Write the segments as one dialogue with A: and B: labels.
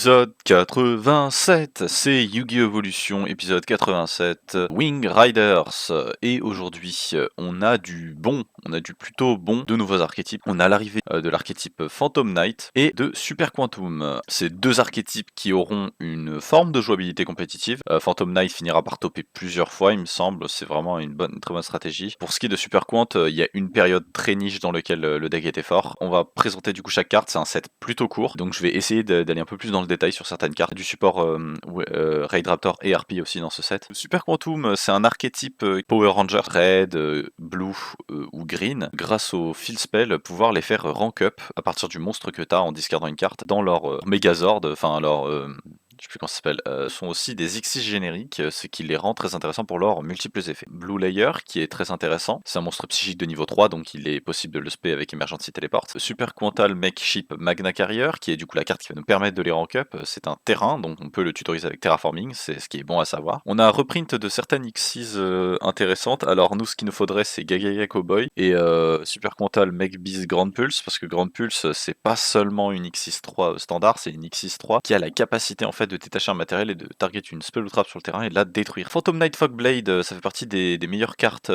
A: Épisode 87, c'est Yu-Gi-Oh! Evolution, épisode 87, Wing Riders. Et aujourd'hui, on a du bon, on a du plutôt bon de nouveaux archétypes. On a l'arrivée de l'archétype Phantom Knight et de Super Quantum. Ces deux archétypes qui auront une forme de jouabilité compétitive. Phantom Knight finira par topper plusieurs fois, il me semble, c'est vraiment une très bonne stratégie. Pour ce qui est de Super Quant, il y a une période très niche dans laquelle le deck était fort. On va présenter du coup chaque carte, c'est un set plutôt court, donc je vais essayer d'aller un peu plus dans le détail sur certaines cartes. Du support Raid Raptor et Harpie aussi dans ce set. Super Quantum, c'est un archétype Power Ranger, Red, Blue ou Green. Grâce au Field Spell, pouvoir les faire rank up à partir du monstre que tu as en discardant une carte dans leur Megazord, enfin leur... je sais plus comment ça s'appelle, sont aussi des Xyz génériques, ce qui les rend très intéressants pour leurs multiples effets. Blue Layer, qui est très intéressant, c'est un monstre psychique de niveau 3, donc il est possible de le spé avec Emergency Teleport. Super Quantal Mech Ship Magna Carrier, qui est du coup la carte qui va nous permettre de les rank up, c'est un terrain, donc on peut le tutoriser avec Terraforming, c'est ce qui est bon à savoir. On a un reprint de certaines Xyz intéressantes, alors nous ce qu'il nous faudrait c'est Gagaga Cowboy et Super Quantal Mech Beast Grand Pulse, parce que Grand Pulse c'est pas seulement une Xyz 3 standard, c'est une Xyz 3 qui a la capacité en fait de détacher un matériel et de target une spell ou trap sur le terrain et de la détruire. Phantom Knight Fogblade, ça fait partie des meilleures cartes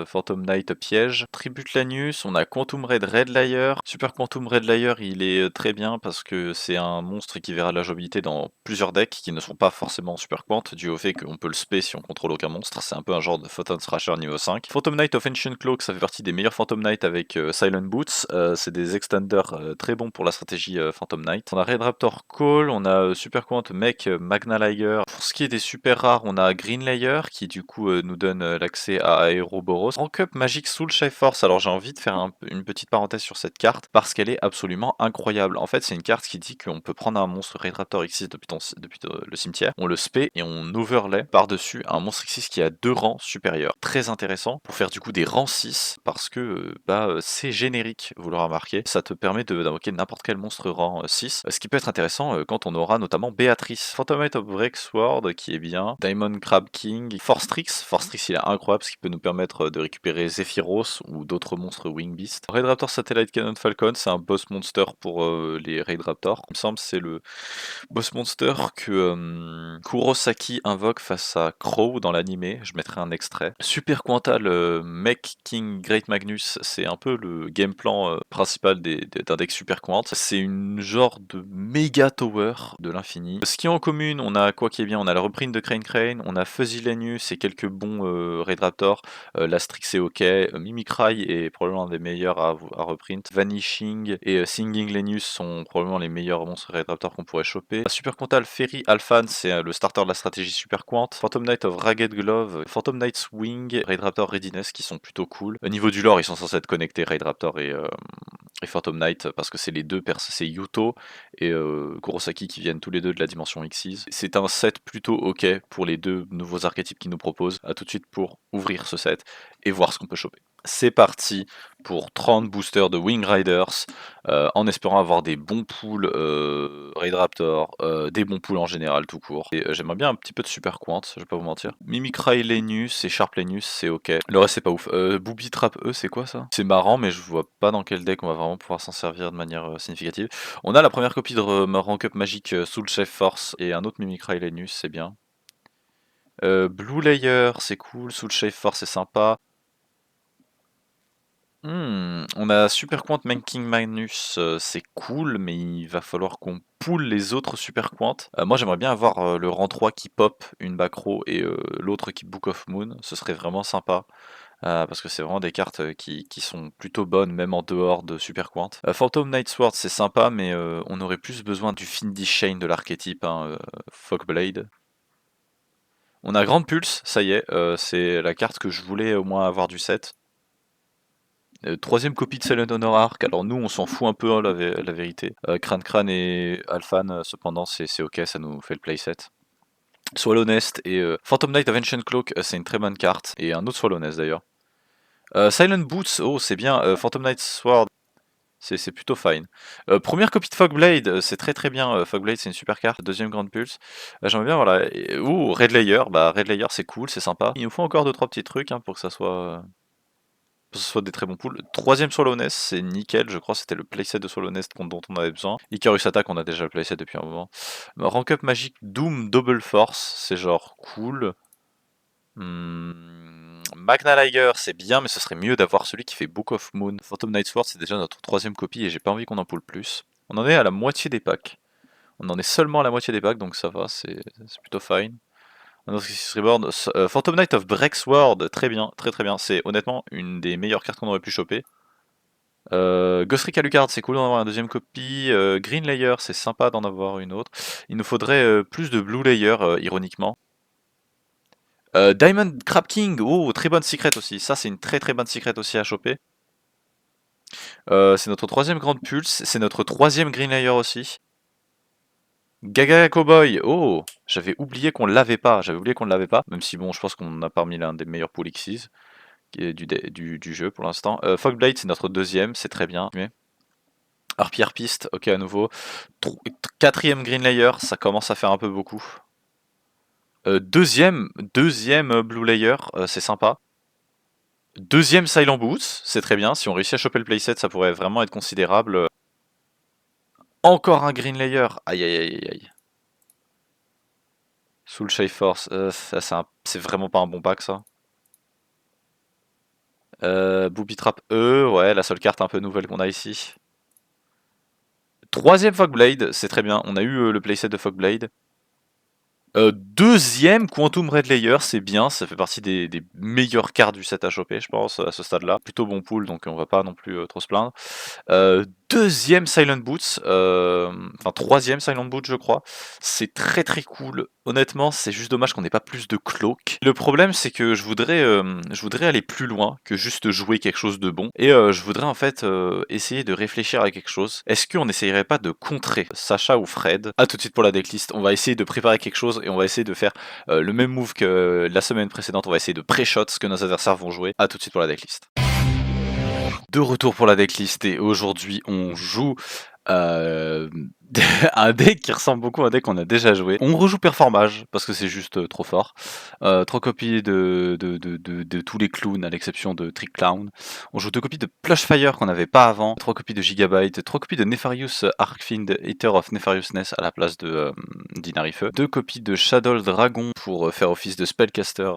A: Phantom Knight piège. Tribute Lanius, on a Quantum Red Layer. Super Quantum Red Layer, il est très bien parce que c'est un monstre qui verra de la jouabilité dans plusieurs decks qui ne sont pas forcément Super Quant, dû au fait qu'on peut le spé si on contrôle aucun monstre. C'est un peu un genre de Photon Thrasher niveau 5. Phantom Knight of Ancient Cloak, ça fait partie des meilleurs Phantom Knight avec Silent Boots. C'est des extenders très bons pour la stratégie Phantom Knight. On a Raid Raptor Call, on a Super Quant Mech Magna Layer. Pour ce qui est des super rares, on a Green Layer qui du coup nous donne l'accès à Aeroboros. Rank Up Magic Soul Shift Force, alors j'ai envie de faire une petite parenthèse sur cette carte parce qu'elle est absolument incroyable. En fait c'est une carte qui dit qu'on peut prendre un monstre Raid Raptor Xyz depuis le cimetière, on le spé et on overlay par-dessus un monstre Xyz qui a 2 rangs supérieurs. Très intéressant pour faire du coup des rangs 6 parce que c'est générique, vous l'aurez remarqué. Ça te permet d'invoquer n'importe quel monstre rang 6, ce qui peut être intéressant quand on aura notamment Béatrice. Phantom Knight of Breaksword qui est bien, Diamond Crab King, Forstrix il est incroyable parce qu'il peut nous permettre de récupérer Zephyros ou d'autres monstres Wing Beast. Raid Raptor Satellite Cannon Falcon, c'est un boss monster pour les Raid Raptor. Il me semble que c'est le boss monster que Kurosaki invoque face à Crow dans l'animé, je mettrai un extrait. Super Quantal Mech King Great Magnus, c'est un peu le game plan principal d'un deck Super Quant. C'est une genre de méga tower de l'infini. Ce qui est en commune, on a quoi qui est bien, on a la reprint de Crane, on a Fuzzy Lanius et quelques bons Raid Raptor, Lastrix est ok, Mimikrai est probablement un des meilleurs à reprint, Vanishing et Singing Lanius sont probablement les meilleurs monstres Raid Raptor qu'on pourrait choper. Super Quantal Ferry Alphan, c'est le starter de la stratégie Super Quant. Phantom Knight of Ragged Glove, Phantom Knight's Wing, Raid Raptor Readiness qui sont plutôt cool. Au niveau du lore, ils sont censés être connectés Raid Raptor et Phantom Knight parce que c'est les deux c'est Yuto et Kurosaki qui viennent tous les deux de la dimension Xyz. C'est un set plutôt ok pour les deux nouveaux archétypes qu'ils nous proposent. A tout de suite pour ouvrir ce set et voir ce qu'on peut choper. C'est parti pour 30 boosters de Wing Riders, en espérant avoir des bons pools Raid Raptor, des bons pools en général tout court. Et j'aimerais bien un petit peu de Super Quant, je vais pas vous mentir. Mimikrai Lenius et Sharp Lenius, c'est ok. Le reste c'est pas ouf. Booby Trap E, c'est quoi ça? C'est marrant, mais je vois pas dans quel deck on va vraiment pouvoir s'en servir de manière significative. On a la première copie de Rank Up Magic Soul Chef Force et un autre Mimikrai Lenius, c'est bien. Blue Layer, c'est cool. Soul Chef Force, c'est sympa. On a Super Quant Manking Magnus, c'est cool, mais il va falloir qu'on pool les autres Super Quant. Moi j'aimerais bien avoir le rang 3 qui pop une back row et l'autre qui Book of Moon, ce serait vraiment sympa. Parce que c'est vraiment des cartes qui sont plutôt bonnes, même en dehors de Super Quant. Phantom Knight Sword c'est sympa, mais on aurait plus besoin du Findy Shane de l'archétype, hein, Fogblade. On a Grande Pulse, ça y est, c'est la carte que je voulais au moins avoir du set. Troisième copie de Silent Honor Arc, alors nous on s'en fout un peu, hein, la vérité. Crane et Alphan, cependant c'est ok, ça nous fait le playset. Swallow Nest et Phantom Knight of Ancient Cloak, c'est une très bonne carte, et un autre Swallow Nest d'ailleurs. Silent Boots, oh c'est bien, Phantom Knight Sword, c'est plutôt fine. Première copie de Fogblade, c'est très bien, Fogblade c'est une super carte, deuxième grande pulse. J'aimerais bien, voilà, Red Layer, Red Layer c'est cool, c'est sympa. Il nous faut encore 2-3 petits trucs hein, pour que ça soit... que ce soit des très bons pools. Troisième Slowness, c'est nickel, je crois que c'était le playset de Slowness dont on avait besoin. Icarus Attack, on a déjà le playset depuis un moment. Rank Up Magic Doom Double Force, c'est genre cool. Magna Liger, c'est bien, mais ce serait mieux d'avoir celui qui fait Book of Moon. Phantom Knight Sword, c'est déjà notre troisième copie et j'ai pas envie qu'on en poule plus. On en est à la moitié des packs. On en est seulement à la moitié des packs, donc ça va, c'est plutôt fine. Reborn, Phantom Knight of Breaksword, très bien, très très bien. C'est honnêtement une des meilleures cartes qu'on aurait pu choper. Ghost Recon Alucard, c'est cool d'en avoir une deuxième copie. Green Layer, c'est sympa d'en avoir une autre. Il nous faudrait plus de Blue Layer, ironiquement. Diamond Crab King, oh, très bonne secret aussi. Ça, c'est une très très bonne secret aussi à choper. C'est notre troisième grande pulse, c'est notre troisième Green Layer aussi. Gaga Cowboy, oh, j'avais oublié qu'on l'avait pas, même si bon, je pense qu'on a parmi l'un des meilleurs pool Xyz du jeu pour l'instant. Fogblade, c'est notre deuxième, c'est très bien. Harpiste, ok à nouveau. Quatrième Green Layer, ça commence à faire un peu beaucoup. Deuxième Blue Layer, c'est sympa. Deuxième Silent Boots, c'est très bien. Si on réussit à choper le playset, ça pourrait vraiment être considérable. Encore un Green Layer, aïe aïe aïe aïe. Soul Shave Force, c'est vraiment pas un bon pack ça. Booby Trap E, ouais, la seule carte un peu nouvelle qu'on a ici. Troisième Fogblade, c'est très bien. On a eu le playset de Fogblade. Deuxième Quantum Red Layer, c'est bien, ça fait partie des meilleures cartes du set à choper, je pense, à ce stade-là. Plutôt bon pool, donc on va pas non plus trop se plaindre. Deuxième Silent Boots, enfin troisième Silent Boots je crois, c'est très très cool. Honnêtement, c'est juste dommage qu'on n'ait pas plus de cloak. Le problème c'est que je voudrais aller plus loin que juste jouer quelque chose de bon. Et je voudrais en fait essayer de réfléchir à quelque chose. Est-ce qu'on n'essayerait pas de contrer Sacha ou Fred? A tout de suite pour la decklist, on va essayer de préparer quelque chose et on va essayer de faire le même move que la semaine précédente. On va essayer de pré-shot ce que nos adversaires vont jouer. A tout de suite pour la decklist. De retour pour la decklist et aujourd'hui on joue un deck qui ressemble beaucoup à un deck qu'on a déjà joué. On rejoue Performage parce que c'est juste trop fort. 3 copies de tous les clowns à l'exception de Trick Clown. On joue 2 copies de Plushfire qu'on n'avait pas avant. 3 copies de Gigabyte. 3 copies de Nefarious Arkfiend Eater of Nefariousness à la place de Dinarifeu. 2 copies de Shadow Dragon pour faire office de Spellcaster,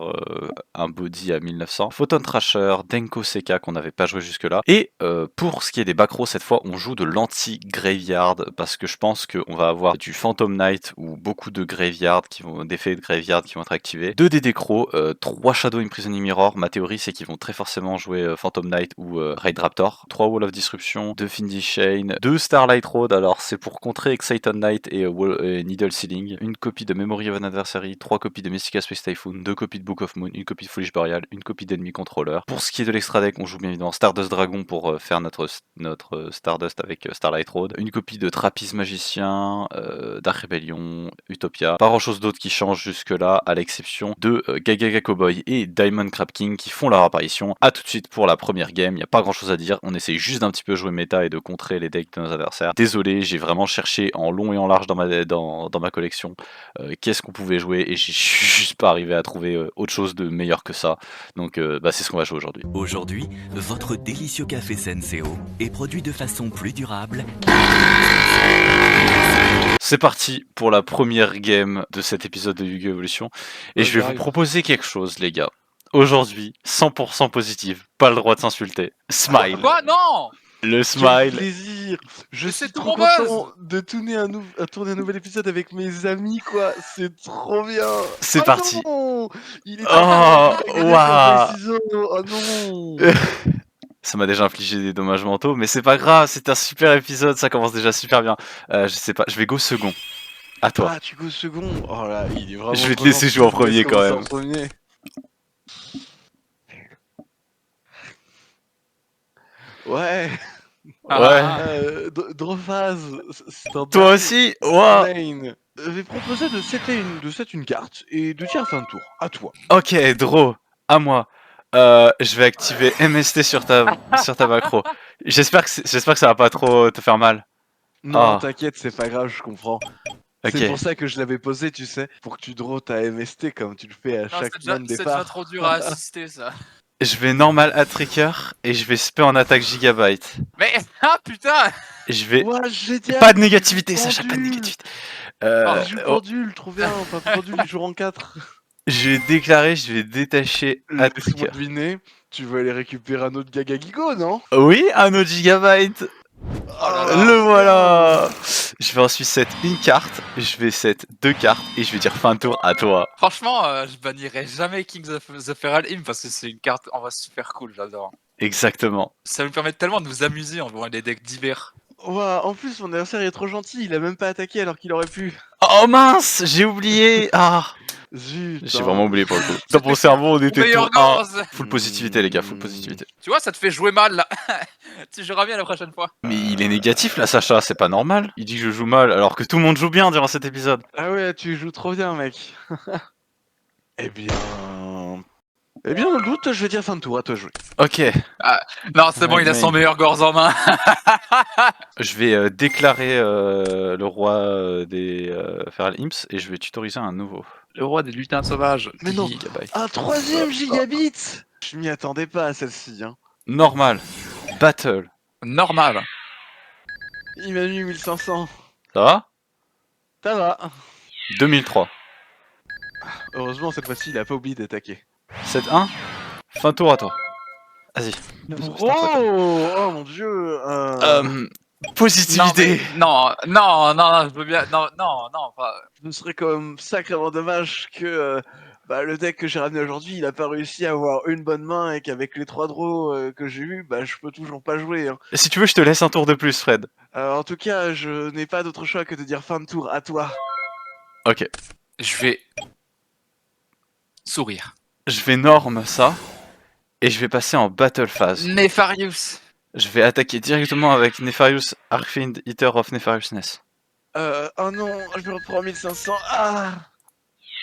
A: un body à 1900. Photon Trasher, Denko Seka qu'on n'avait pas joué jusque là. Et pour ce qui est des backrows, cette fois on joue de l'anti-graveyard parce que je pense qu'on va avoir du Phantom Knight ou beaucoup de graveyard d'effets de graveyard qui vont être activés. 2 DD-Crow, 3 Shadow Imprisoning Mirror. Ma théorie c'est qu'ils vont très forcément jouer Phantom Knight ou Raid Raptor. 3 Wall of Disruption, 2 Findy Chain, 2 Starlight Road, alors c'est pour contrer Excited Knight et Needle Sealing. Une copie de Memory of an Adversary, 3 copies de Mystica Space Typhoon, 2 copies de Book of Moon, une copie de Foolish Burial, une copie d'Enemy Controller. Pour ce qui est de l'extra deck, on joue bien évidemment Stardust Dragon pour faire notre Stardust avec Starlight Road, une copie de Trapeze Magicien, Dark Rebellion, Utopia. Pas grand chose d'autre qui change jusque là, à l'exception de Gaga Cowboy et Diamond Crab King qui font leur apparition. A tout de suite pour la première game, il n'y a pas grand chose à dire, on essaye juste d'un petit peu jouer méta et de contrer les decks de nos adversaires. Désolé, j'ai vraiment cherché en long et en large dans ma collection qu'est-ce qu'on pouvait jouer et j'ai juste pas arrivé à trouver autre chose de meilleur que ça. Donc c'est ce qu'on va jouer aujourd'hui.
B: Aujourd'hui, votre délicieux café Senseo est produit de façon plus durable.
A: C'est parti pour la première game de cet épisode de Yu-Gi-Oh! Evolution. Et je vais vous proposer quelque chose, les gars. Aujourd'hui, 100% positif, pas le droit de s'insulter. Smile.
C: Quoi? Non!
A: Le
D: Quel
A: smile.
D: plaisir! Je
C: Mais
D: suis
C: c'est tout
D: trop
C: mon buzz!
D: content de tourner un nouvel épisode avec mes amis, quoi. C'est trop bien!
A: C'est
D: Oh
A: parti.
D: Non, il est
A: Oh, waouh.
D: Oh non!
A: Ça m'a déjà infligé des dommages mentaux, mais c'est pas grave, c'est un super épisode, ça commence déjà super bien. Je sais pas, je vais go second. À toi.
D: Ah, tu go second? Oh là, il est vraiment.
A: Je vais te laisser jouer en premier quand même.
D: En premier. Ouais.
A: Ouais.
D: Drophase.
A: Toi aussi? Wow.
D: Je vais proposer de setter une carte et de tirer fin de tour. À toi.
A: Ok, Dro, à moi. Je vais activer MST sur ta macro. J'espère que ça va pas trop te faire mal.
D: Non,
A: Ah.
D: t'inquiète, c'est pas grave, je comprends.
A: Ok.
D: C'est pour ça que je l'avais posé, tu sais, pour que tu draws ta MST comme tu le fais à chaque
C: C'est
D: man
C: déjà
D: départ.
C: trop dur à assister ça.
A: Je vais normal hat trigger et je vais spé en attaque gigabyte.
C: Mais ah putain.
A: Je vais.
D: Ouah, génial.
A: Pas de négativité, Sacha, pas de
D: Pendule.
A: négativité.
D: Il joue
A: Oh,
D: pendule, trop bien. Enfin, pendule, il joue en 4.
A: je vais déclarer, je vais détacher hat
D: Laisse-moi
A: trigger.
D: deviner, tu veux aller récupérer un autre Gaga Gigo, non?
A: Oui, un autre gigabyte.
C: Oh là là.
A: Le voilà. Je vais ensuite set une carte, je vais set 2 cartes et je vais dire fin de tour à toi.
C: Franchement, je bannirai jamais King the Feral Imp parce que c'est une carte en vrai super cool, j'adore.
A: Exactement.
C: Ça nous permet tellement de nous amuser en jouant des decks divers.
D: Ouah, en plus, mon adversaire est trop gentil, il a même pas attaqué alors qu'il aurait pu.
A: Oh mince, j'ai oublié. Ah,
D: Zut.
A: j'ai
D: hein.
A: vraiment oublié pour le coup. Dans mon cerveau, on était
C: Meilleur
A: tout 1.
C: Gorz.
A: Full positivité les gars, full positivité.
C: Tu vois, ça te fait jouer mal là. Tu joueras bien la prochaine fois.
A: Mais il est négatif là, Sacha, c'est pas normal. Il dit que je joue mal alors que tout le monde joue bien durant cet épisode.
D: Ah ouais, tu joues trop bien, mec. Eh bien... dans le doute, je vais dire fin de tour, à toi de jouer.
A: Ok,
C: Non, c'est bon,
A: Ouais,
C: il a son
A: mec.
C: meilleur Gorz en main.
A: je vais déclarer le roi des Feral Imps et je vais tutoriser un nouveau.
C: Le roi des lutins sauvages.
D: Mais non.
A: Gigabyte.
D: Un 3ème gigabit. Je m'y attendais pas à celle-ci, hein.
A: Normal. Battle.
C: Normal.
D: Il m'a mis 1500.
A: Ça va
D: Ça va.
A: 2003.
D: Heureusement, cette fois-ci, il a pas oublié d'attaquer.
A: 7-1. Fin de tour à toi. Vas-y.
D: Oh mon dieu.
A: Positivité.
C: Non, je veux bien. Non, pas.
D: Ce serait quand même sacrément dommage que le deck que j'ai ramené aujourd'hui, il a pas réussi à avoir une bonne main et qu'avec les 3 draws que j'ai eu, je peux toujours pas jouer. Hein.
A: Si tu veux, je te laisse un tour de plus, Fred.
D: En tout cas, je n'ai pas d'autre choix que de dire fin de tour à toi.
A: Ok.
C: Je vais sourire.
A: Je vais norme ça. Et je vais passer en battle phase.
C: Nefarius.
A: Je vais attaquer directement avec Nefarious Archfiend Eater of Nefariousness.
D: Oh non, je reprends 1500. Ah,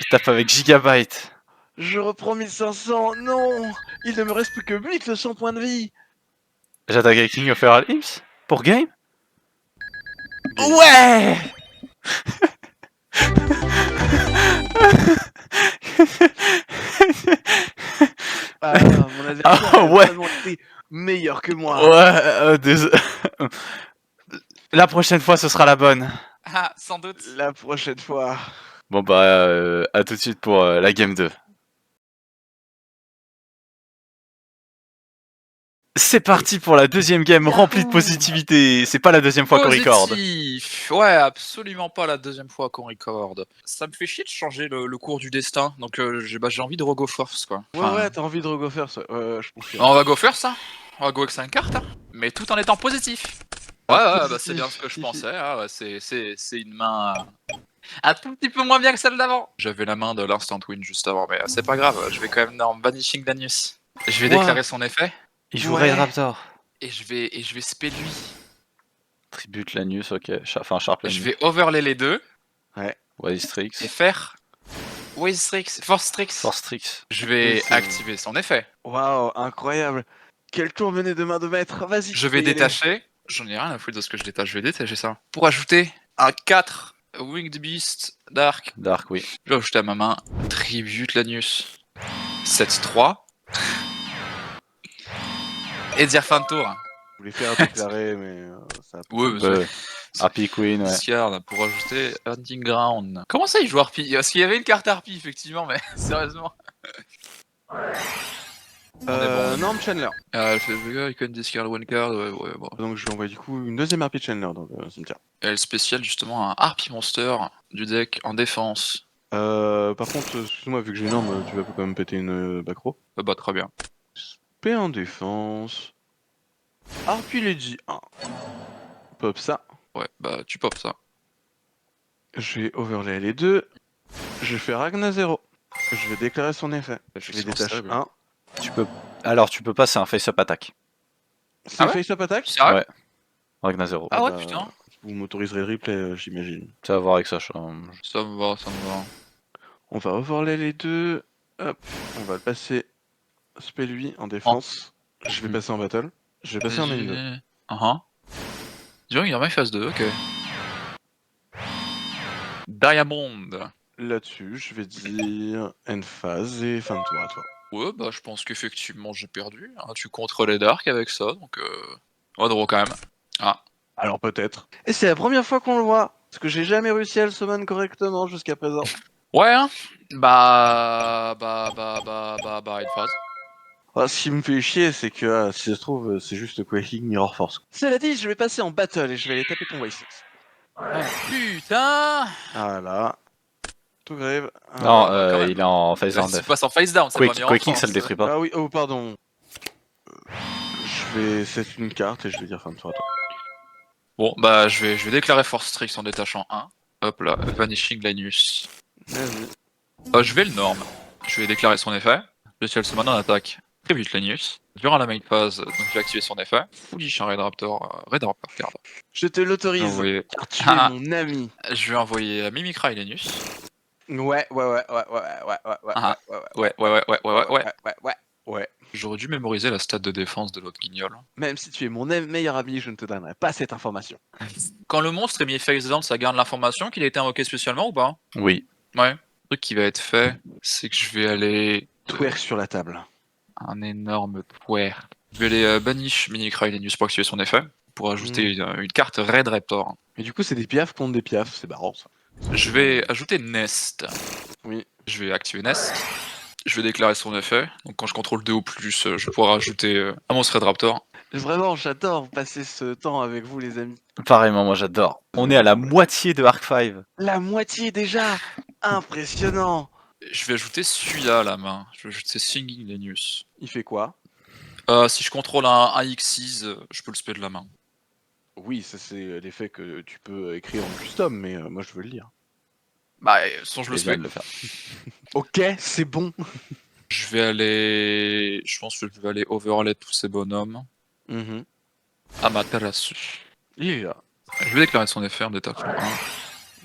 A: Je tape avec Gigabyte.
D: je reprends 1500. Non, il ne me reste plus que 1100 points de vie.
A: J'attaque avec King of Feral Imps. Pour game. Ouais.
D: Ah, mon adversaire
A: Ah, ouais.
D: a vraiment été meilleur que moi.
A: Ouais, la prochaine fois, ce sera la bonne.
C: Ah, sans doute.
D: La prochaine fois.
A: Bon à tout de suite pour la game 2. C'est parti pour la deuxième game remplie de positivité. C'est pas la deuxième fois qu'on record.
C: Positif. Ouais, absolument pas la deuxième fois qu'on record. Ça me fait chier de changer le cours du destin, donc j'ai envie de rego force quoi. Enfin,
D: Ouais, t'as envie de rego faire ça. Je confirme.
C: on va go faire ça. On va go avec 5 cartes, hein. Mais tout en étant positif. Ouais,
D: Positif.
C: c'est bien ce que je pensais. Ah, ouais, c'est une main un tout petit peu moins bien que celle d'avant. J'avais la main de l'instant win juste avant, mais c'est pas grave. Je vais quand même dans Vanishing Danius. Je vais déclarer son effet.
A: Il joue
D: Ouais.
A: Raid Raptor.
C: Et je vais spell lui.
A: Tribute Lanius, ok. Enfin, Sharp Lanius.
C: Je vais overlay les deux
A: Wistrix.
C: et faire Wistrix, Forstrix.
A: Forstrix.
C: Je vais
D: Et c'est-
C: activer son effet.
D: Waouh, incroyable. Quel tour venait de main de maître. Vas-y.
C: Je vais
D: fais-les.
C: détacher. J'en ai rien à foutre de ce que je détache. Je vais détacher ça. Pour ajouter un 4 Winged Beast Dark.
A: Dark, oui.
C: Je vais ajouter à ma main Tribute Lanius. 7-3. Et dire fin de tour.
D: Je voulais faire un déclaré, mais ça a pas-
C: Ouais,
A: Euh, Happy Queen, ouais.
C: Discard pour ajouter Hunting Ground. Comment ça il joue Harpy? Parce qu'il y avait une carte Harpy effectivement, mais sérieusement.
D: Norm Chandler.
C: Elle fait you can discard one card, ouais, bon.
D: Donc je lui envoie du coup une deuxième RP Chandler dans le cimetière.
C: Elle spéciale justement un Harpy Monster du deck en défense.
D: Par contre, excuse-moi, vu que j'ai une arme, tu vas quand même péter une back row.
C: Bah très bien.
D: P en défense. Harpy Lady 1. Pop ça.
C: Ouais, bah tu pop ça.
D: Je vais overlay les deux. Je fais Ragna 0. Je vais déclarer son effet. Je vais détacher 1.
A: Tu peux... Alors, tu peux pas, c'est un face-up attaque.
D: C'est
C: Ah ouais
D: face-up attack.
C: Sérieux?
A: Ouais. Ragna 0.
C: Ah ouais,
D: bah,
C: putain.
D: Vous m'autoriserez le replay, j'imagine.
A: Ça va voir avec Sacha.
C: Ça me va, ça me va.
D: On va overlay les deux. Hop. On va le passer spell lui en défense. Je vais passer en battle. Je vais passer en main 2.
C: Dis donc, il y en a phase 2, ok. Diamond.
D: Là-dessus, je vais dire end phase et fin de tour à toi.
C: Ouais, bah je pense qu'effectivement j'ai perdu. Hein. Tu contres les dark avec ça, donc on va draw quand même. Ah.
D: Alors peut-être. Et c'est la première fois qu'on le voit, parce que j'ai jamais réussi à le summon correctement jusqu'à présent.
C: Ouais, hein. Une phase.
D: Ah, ce qui me fait chier, c'est que si ça se trouve, c'est juste Quaking Mirror Force. Cela dit, je vais passer en battle et je vais aller taper ton Way6.
C: Ah, putain.
D: Voilà. Tout grave.
A: Non,
C: bah, quand même.
A: il est en phase down
C: Tu
A: def.
C: passes en face down, c'est pas mis en
A: Quaking, ça le
C: force.
A: détruit pas.
D: Ah oui, oh pardon. Je vais set une carte et je vais dire fin de tour à toi.
C: Bon, bah je vais déclarer Force Strix en détachant 1. Hop là, Vanishing Lanius.
D: Vas-y.
C: Je vais le norm. Je vais déclarer son effet. Je suis le summon en attaque. Tribute Lanius. Durant la main phase, donc je vais activer son effet. Foolish un Red Raptor card.
D: Je te
C: Je vais
D: l'autorise,
C: envoyer,
D: car tu es mon ami.
C: je vais envoyer Mimikra et Lanius.
D: Ouais.
C: Ah, ouais.
D: Ouais.
C: J'aurais dû mémoriser la stat de défense de l'autre guignol.
D: Même si tu es mon meilleur ami, je ne te donnerai pas cette information.
C: Quand le monstre est mis face down, ça garde l'information qu'il a été invoqué spécialement ou pas?
A: Oui.
C: Ouais. Le truc qui va être fait, c'est que je vais aller...
D: Twerk sur la table.
C: Un énorme twerk. Je vais aller banish Mimikra et Lanius pour activer son effet. Pour ajouter une carte Red Raptor.
D: Mais du coup, c'est des piafs contre des piafs, c'est marrant ça.
C: Je vais ajouter Nest.
D: Oui.
C: Je vais activer Nest. Je vais déclarer son effet. Donc quand je contrôle 2 ou plus, je vais pouvoir ajouter un monstre Red Raptor.
D: Vraiment, j'adore passer ce temps avec vous, les amis.
A: Pareillement, moi j'adore. On est à la moitié de Arc 5.
D: La moitié déjà. Impressionnant.
C: Je vais ajouter celui-là à la main. Je vais ajouter Singing Lanius.
D: Il fait quoi?
C: Si je contrôle un X6, je peux le spell de la main.
D: Oui, ça c'est l'effet que tu peux écrire en custom, mais moi je veux le lire.
C: Bah, sans je le
A: Je viens
C: spell.
A: de le faire.
D: Ok, c'est bon.
C: Je vais aller... Je pense que je vais aller overlay tous ces bonhommes. Amaterasu.
D: Il est là.
C: Je vais déclarer son effet en détachant 1.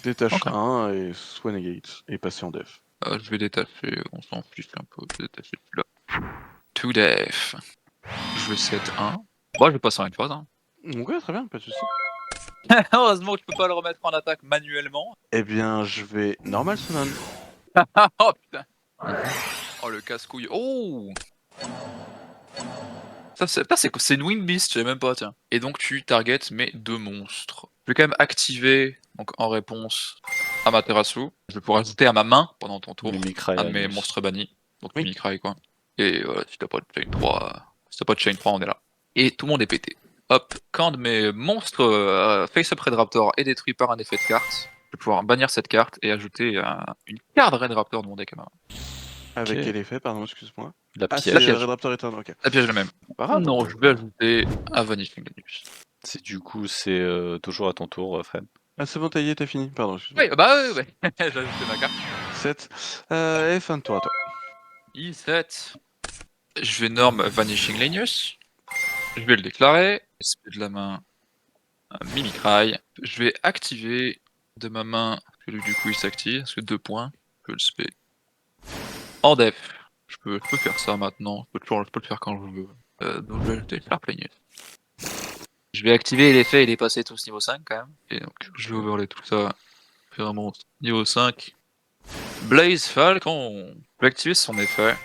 D: Détache
C: Ok.
D: 1 et soit negate et passer en def.
C: Je vais détacher, on s'en fiche un peu, je vais détacher celui-là. To def. Je vais set 1. Bon, je vais passer en une phase. Hein.
D: Ok, très bien, pas de soucis.
C: Heureusement que je peux pas le remettre en attaque manuellement.
D: Eh bien, je vais normal summon.
C: Oh putain. Oh le casse-couille. Oh. Ça, c'est une Wing Beast, je sais même pas, tiens. Et donc tu targets mes 2 monstres. Je vais quand même activer, donc en réponse, Amaterasu. Je vais pouvoir ajouter à ma main, pendant ton tour,
A: Mimikra et
C: un de mes
A: Lanius.
C: monstres bannis. Donc
D: Oui.
C: Mimikra quoi. Et voilà, si t'as pas de Chain 3, si t'as pas de Chain 3, on est là. Et tout le monde est pété. Hop, quand de mes monstres face-up Red Raptor est détruit par un effet de carte, je vais pouvoir bannir cette carte et ajouter une carte Red Raptor de mon deck à ma main.
D: Avec
A: Ok.
D: quel effet, pardon, excuse-moi.
A: La
D: Ah, c'est
A: piège.
C: piège.
D: Red Raptor Eternal, ok.
C: La piège la même.
D: Pas grave.
C: Non, je vais ajouter un Vanishing Lanius.
A: C'est du coup, c'est toujours à ton tour, Fred.
D: Ah, c'est bon, t'as fini. Pardon, excuse-moi.
C: Oui, bah ouais. J'ai ajouté ma carte.
D: 7. Et fin de tour à toi.
C: I7. Je vais norm Vanishing Lanius. Je vais le déclarer. Esprit de la main. Mimikrai. Je vais activer de ma main. Que lui, du coup, il s'active. Parce que 2 points. Je peux le spé. En def. Je peux faire ça maintenant. Je peux le faire quand je veux. Donc je vais ajouter Sharp Lanius. Je vais activer l'effet et les passer tous niveau 5 quand même. Et donc je vais overlay tout ça. Faire un monstre niveau 5. Blaze Falcon. Je vais activer son effet.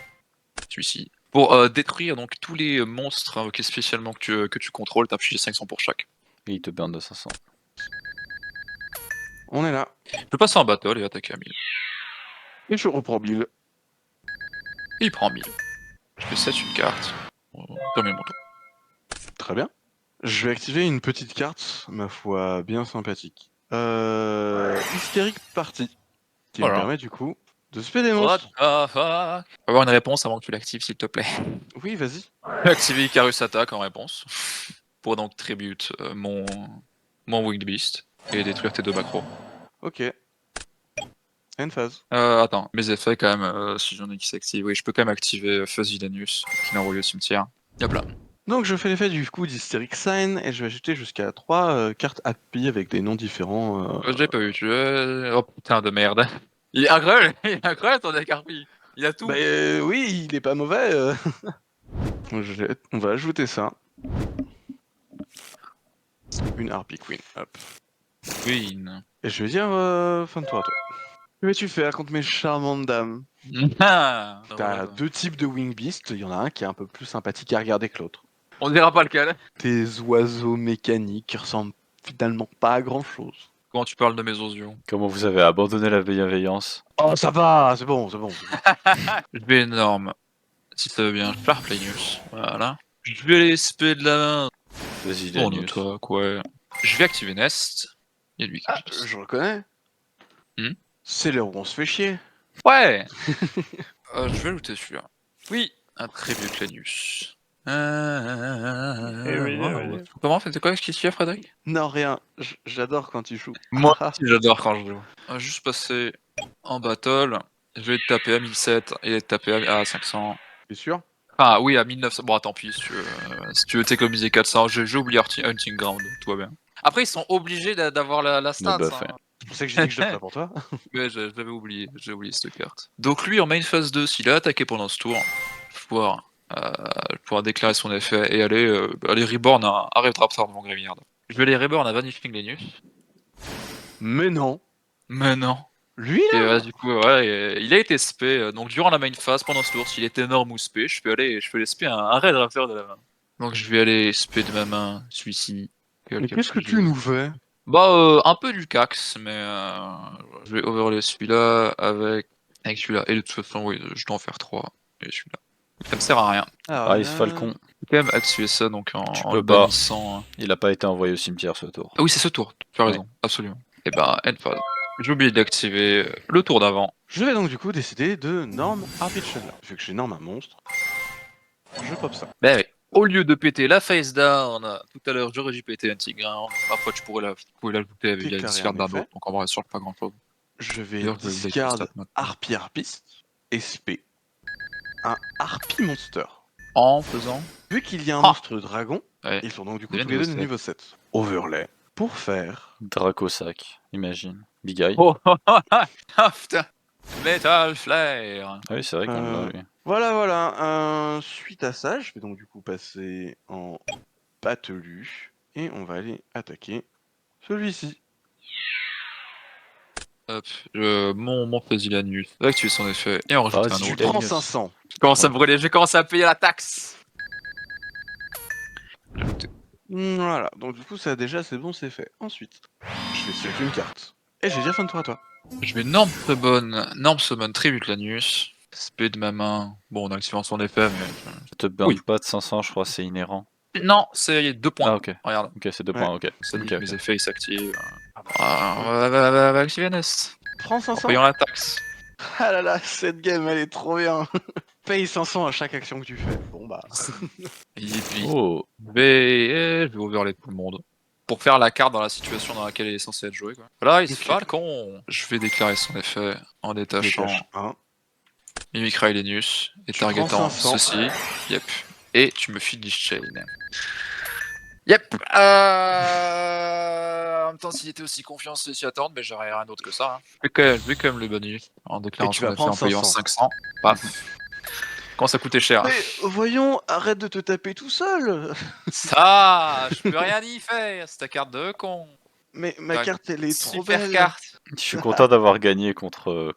C: Celui-ci. Pour détruire donc tous les monstres invoqués spécialement que tu contrôles, t'infliges 500 pour chaque.
A: Et il te burn de 500.
D: On est là.
C: Je peux passer en battle et attaquer à 1000.
D: Et je reprends Bill.
C: Et il prend 1000. Je vais set une carte. Termine mon tour.
D: Très bien. Je vais activer une petite carte, ma foi, bien sympathique. Hystérique Party. Qui me
C: Voilà.
D: permet du coup de spé des
C: What
D: monstres.
C: the fuck? Avoir une réponse avant que tu l'actives s'il te plaît.
D: Oui, vas-y.
C: Activer Icarus Attack en réponse. Pour donc tribute mon Winged Beast. Et détruire tes 2 macros.
D: Ok. Une phase.
C: Attends, mes effets quand même, si j'en ai qui s'activent. Oui, je peux quand même activer Fuzzy Lanius, qui l'a envoyé au cimetière. Hop là.
D: Donc je fais l'effet du coup d'Hystérique Sign et je vais ajouter jusqu'à 3 cartes happy avec des noms différents.
C: Je l'ai pas eu, Oh putain de merde. Il est incroyable, il est incroyable ton deck Harpy. Il a tout.
D: Bah oui, il est pas mauvais. On va ajouter ça. Une Harpy Queen. Hop.
C: Queen.
D: Et je vais dire fin de tour à toi. Que veux-tu faire contre mes charmantes dames?
C: Ah,
D: T'as
C: voilà, quoi.
D: 2 types de Wing Beast, il y en a un qui est un peu plus sympathique à regarder que l'autre.
C: On ne verra pas lequel.
D: Des oiseaux mécaniques qui ressemblent finalement pas à grand chose.
C: Comment tu parles de mes osios?
A: Comment vous avez abandonné la bienveillance?
D: Oh ça va, c'est bon, c'est bon.
C: Je vais énorme. Si ça veut bien, Sharp Linus. Voilà. Je vais aller SP de la main.
A: Vas-y,
C: Bon,
A: Danius.
C: attaque, ouais. Je vais activer Nest. Et lui.
D: Ah, je reconnais.
C: Hmm.
D: C'est l'heure où on se fait chier.
C: Ouais. Je vais looter celui-là. Oui. Un très vieux Clanius. Comment? C'était quoi ce qui se fait, Frédéric?
D: Non, rien. J'adore quand tu joues.
C: Moi
D: Ah,
C: aussi, j'adore quand je joue. On va juste passer en battle. Je vais te taper à 1007 et te taper à 500.
D: t'es sûr?
C: Ah oui, à 1900. Bon, tant pis, si tu veux t'économiser 400, j'ai oublié Hunting Ground, tout va bien. Après, ils sont obligés d'avoir la stat.
A: buff,
C: Hein.
A: ouais.
D: C'est pour ça que j'ai dit que je le ferais pour toi.
C: Ouais, j'avais oublié, j'ai oublié cette carte. Donc lui, en main phase 2, s'il a attaqué pendant ce tour, je vais pouvoir déclarer son effet et aller reborn un Rave Raptor de mon Graveyard. Je vais aller reborn à Vanishing Lenius.
D: Mais non.
C: Mais non.
D: Lui
C: Et
D: là
C: du coup, ouais, il a été spé. Donc durant la main phase, pendant ce tour, s'il était énorme ou spé, je peux les spé un Red Raptor de la main. Donc je vais aller spé de ma main celui-ci.
D: Mais qu'est-ce que tu nous fais?
C: Bah, un peu du Cax, mais je vais overlay celui-là avec celui-là. Et de toute façon, oui, je dois en faire 3. Et celui-là. Donc ça me sert à rien.
D: Alors,
A: Ice Falcon,
C: Je vais quand même activer ça donc
A: Tu
C: en
A: peux
C: le
A: pas.
C: bannissant.
A: il a pas été envoyé au cimetière ce tour.
C: Ah oui, c'est ce tour, tu as raison, absolument. Et bah, end phase. J'ai oublié d'activer le tour d'avant.
D: je vais donc du coup décider de Norm Arbitrage. Vu que j'ai Norm un monstre, je pop ça.
C: Ben oui. Au lieu de péter la face down, tout à l'heure j'aurais dû péter un Tigre. Après tu pourrais la looter avec la
D: Déclarer
C: discard
D: un
C: d'un
D: effet.
C: autre, donc en vrai, ça change pas grand chose.
D: Je vais
C: D'ailleurs, je vais update
D: discard
C: le stat maintenant.
D: Harpie Harpiste et spé un Harpie Monster.
C: En faisant.
D: Vu qu'il y a un
C: Ah.
D: monstre dragon,
C: Ouais.
D: ils sont donc du coup
C: Déjà
D: tous les deux de
C: niveau
D: niveau 7. Overlay. Pour faire...
A: Dracosac, imagine. Big Eye.
C: Oh, ah putain! Metal Flare!
A: Ah oui, c'est vrai qu'on l'a, lui.
D: Voilà. Suite à ça, je vais donc du coup passer en Patelu. Et on va aller attaquer celui-ci.
C: Hop, mon Fasilanus va activer son effet et en rajouter
A: Vas-y,
C: un
D: Tu
C: autre.
D: prends
A: Danius.
D: 500.
C: Je commence à brûler, je vais commencer à payer la taxe!
D: Voilà, donc du coup ça déjà c'est bon, c'est fait. Ensuite, je vais tirer une carte. Et je vais dire fin de tour à toi.
C: Je vais Norm Summon Tribute Lanus. Spé de ma main. Bon, en activant son effet, mais.
A: Je te burn
C: Oui.
A: pas de 500, je crois, c'est inhérent.
C: Non, c'est 2 points.
A: Ah, ok.
C: Regarde,
A: Ok, c'est 2
D: Ouais.
A: points, ok.
C: ça dit
A: Ok,
C: que
A: ok.
C: mes effets ils s'activent. Va activer Nest.
D: Prends
C: En
D: 500.
C: payant la taxe.
D: Ah là là, cette game elle est trop bien. Paye 500 à chaque action que tu fais. Bon bah.
C: Et puis,
A: Oh,
C: je vais overlay tout le monde. Pour faire la carte dans la situation dans laquelle il est censé être joué. Quoi. Voilà, il se
D: Ok.
C: Falcon. Je vais déclarer son effet en détachant
D: Détache 1.
C: Mimicry Linus et
D: Tu
C: targetant
D: prends 500.
C: ceci. Yep. Et tu me files this chain. Yep. En même temps, s'il était aussi confiant, c'est s'y attendre, mais j'aurais rien d'autre que ça. Hein. Je vais quand même le bannir en déclarant
D: Et tu
C: son
D: vas
C: effet en
D: prendre
C: payant
D: 500.
C: 500. Paf. Quand ça coûtait cher.
D: Mais voyons, arrête de te taper tout seul.
C: Ça, je peux rien y faire. C'est ta carte de con.
D: Mais ma
C: Ta
D: carte elle est trop
C: Super
D: belle.
C: carte.
A: je suis content d'avoir gagné contre